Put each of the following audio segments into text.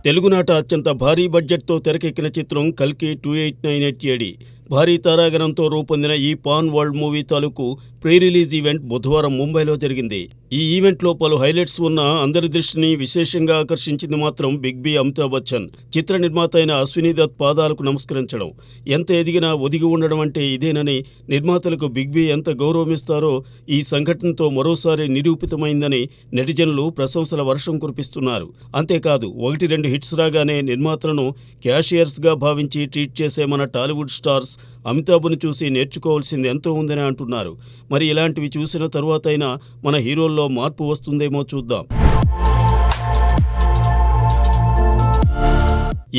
తెలుగునాట అత్యంత భారీ బడ్జెట్తో తెరకెక్కిన చిత్రం కల్కి 2898 ఏడి. భారీ తారాగణంతో రూపొందిన ఈ పాన్ వరల్డ్ మూవీ తాలూకు ప్రీ రిలీజ్ ఈవెంట్ బుధవారం ముంబైలో జరిగింది. ఈ ఈవెంట్లో పలు హైలైట్స్ ఉన్న అందరి దృష్టిని విశేషంగా ఆకర్షించింది మాత్రం బిగ్ బి అమితాబ్ బచ్చన్. చిత్ర నిర్మాత అయిన అశ్విని దత్ పాదాలకు నమస్కరించడం, ఎంత ఎదిగినా ఒదిగి ఉండడం అంటే ఇదేనని, నిర్మాతలకు బిగ్ బి ఎంత గౌరవమిస్తారో ఈ సంఘటనతో మరోసారి నిరూపితమైందని నెటిజన్లు ప్రశంసల వర్షం కురిపిస్తున్నారు. అంతేకాదు, 1-2 హిట్స్ రాగానే నిర్మాతలను క్యాషియర్స్గా భావించి ట్రీట్ చేసే మన టాలీవుడ్ స్టార్స్ అమితాబ్ను చూసి నేర్చుకోవాల్సింది ఎంతో ఉందని అంటున్నారు. మరి ఇలాంటివి చూసిన తరువాతైనా మన హీరోల్లో మార్పు వస్తుందేమో చూద్దాం.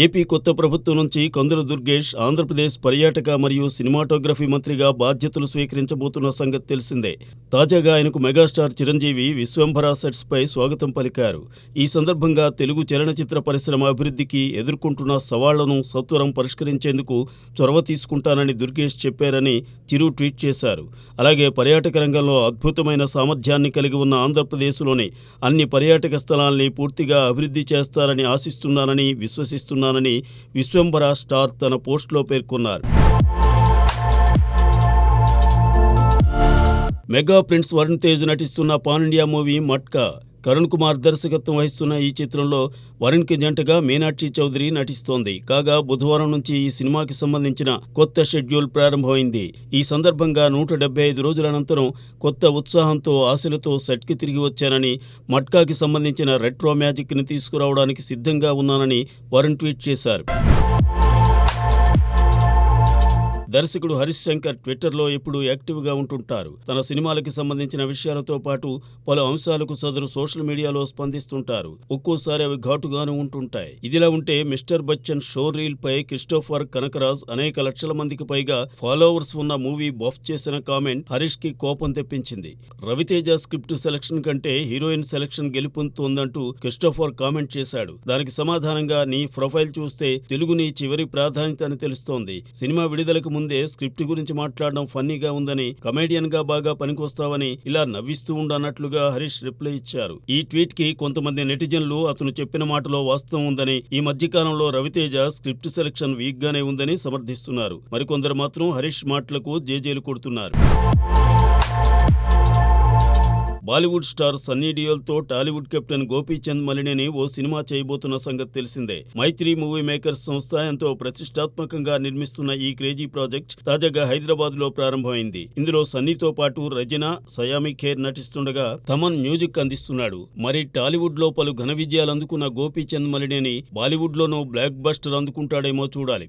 ఏపీ కొత్త ప్రభుత్వం నుంచి కందుల దుర్గేష్ ఆంధ్రప్రదేశ్ పర్యాటక మరియు సినిమాటోగ్రఫీ మంత్రిగా బాధ్యతలు స్వీకరించబోతున్న సంగతి తెలిసిందే. తాజాగా ఆయనకు మెగాస్టార్ చిరంజీవి విశ్వంభర సెట్స్పై స్వాగతం పలికారు. ఈ సందర్భంగా తెలుగు చలనచిత్ర పరిశ్రమ అభివృద్ధికి ఎదుర్కొంటున్న సవాళ్లను సత్వరం పరిష్కరించేందుకు చొరవ తీసుకుంటానని దుర్గేష్ చెప్పారని చిరు ట్వీట్ చేశారు. అలాగే పర్యాటక రంగంలో అద్భుతమైన సామర్థ్యాన్ని కలిగి ఉన్న ఆంధ్రప్రదేశ్లోని అన్ని పర్యాటక స్థలాల్ని పూర్తిగా అభివృద్ధి చేస్తారని ఆశిస్తున్నానని విశ్వసిస్తున్నానని విశ్వంభర స్టార్ తన పోస్టులో పేర్కొన్నారు. మెగా ప్రిన్స్ వరుణ్ తేజ్ నటిస్తున్న pan India movie matka. Karun Kumar దర్శకత్వం వహిస్తున్న ఈ చిత్రంలో వరుణ్కి జంటగా మీనాక్షి చౌదరి నటిస్తోంది. కాగా బుధవారం నుంచి ఈ సినిమాకి సంబంధించిన కొత్త షెడ్యూల్ ప్రారంభమైంది. ఈ సందర్భంగా 175 రోజుల అనంతరం కొత్త ఉత్సాహంతో ఆశలతో సెట్కి తిరిగి వచ్చానని, మట్కాకి సంబంధించిన రెట్రో మ్యాజిక్ని తీసుకురావడానికి సిద్ధంగా ఉన్నానని వరుణ్ ట్వీట్ చేశారు. దర్శకుడు హరీష్ శంకర్ ట్విట్టర్లో ఎప్పుడూ యాక్టివ్గా ఉంటుంటారు. తన సినిమాలకి సంబంధించిన విషయాలతో పాటు పలు అంశాలకు సదరు సోషల్ మీడియాలో స్పందిస్తుంటారు. ఒక్కోసారి అవి ఘాటుగాను ఉంటుంటాయి. ఇదిలా ఉంటే మిస్టర్ బచ్చన్ షో రీల్ పై క్రిస్టోఫర్ కనకరాజ్ అనేక లక్షల మందికి పైగా ఫాలోవర్స్ ఉన్న మూవీ బఫ్ చేసిన కామెంట్ హరీష్ కి కోపం తెప్పించింది. రవితేజ స్క్రిప్ట్ సెలక్షన్ కంటే హీరోయిన్ సెలక్షన్ గెలుపొందుతోందంటూ క్రిస్టోఫర్ కామెంట్ చేశాడు. దానికి సమాధానంగా, నీ ప్రొఫైల్ చూస్తే తెలుగు నీ చివరి ప్రాధాన్యత అని తెలుస్తోంది. సినిమా విడుదలకు ముందే స్క్రిప్ట్ గురించి మాట్లాడడం ఫన్నీగా ఉందని, కమేడియన్ గా బాగా పనికొస్తావని ఇలా నవ్విస్తూ ఉండన్నట్లుగా హరీష్ రిప్లై ఇచ్చారు. ఈ ట్వీట్ కి కొంతమంది నెటిజన్లు అతను చెప్పిన మాటలో వాస్తవం ఉందని, ఈ మధ్యకాలంలో రవితేజ స్క్రిప్ట్ సెలక్షన్ వీక్ గానే ఉందని సమర్థిస్తున్నారు. మరికొందరు మాత్రం హరీష్ మాటలకు జేజేలు కొడుతున్నారు. బాలీవుడ్ స్టార్ సన్నీ డియోల్తో టాలీవుడ్ కెప్టెన్ గోపీచంద్ మలినేని ఓ సినిమా చేయబోతున్న సంగతి తెలిసిందే. మైత్రి మూవీ మేకర్స్ సంస్థ ఎంతో ప్రతిష్టాత్మకంగా నిర్మిస్తున్న ఈ క్రేజీ ప్రాజెక్ట్ తాజాగా హైదరాబాద్లో ప్రారంభమైంది. ఇందులో సన్నీతో పాటు రజనా, సయామి ఖేర్ నటిస్తుండగా తమన్ మ్యూజిక్ అందిస్తున్నాడు. మరి టాలీవుడ్లో పలు ఘన విజయాలు అందుకున్న గోపీచంద్ మలినేని బాలీవుడ్లోనూ బ్లాక్ బస్టర్ అందుకుంటాడేమో చూడాలి.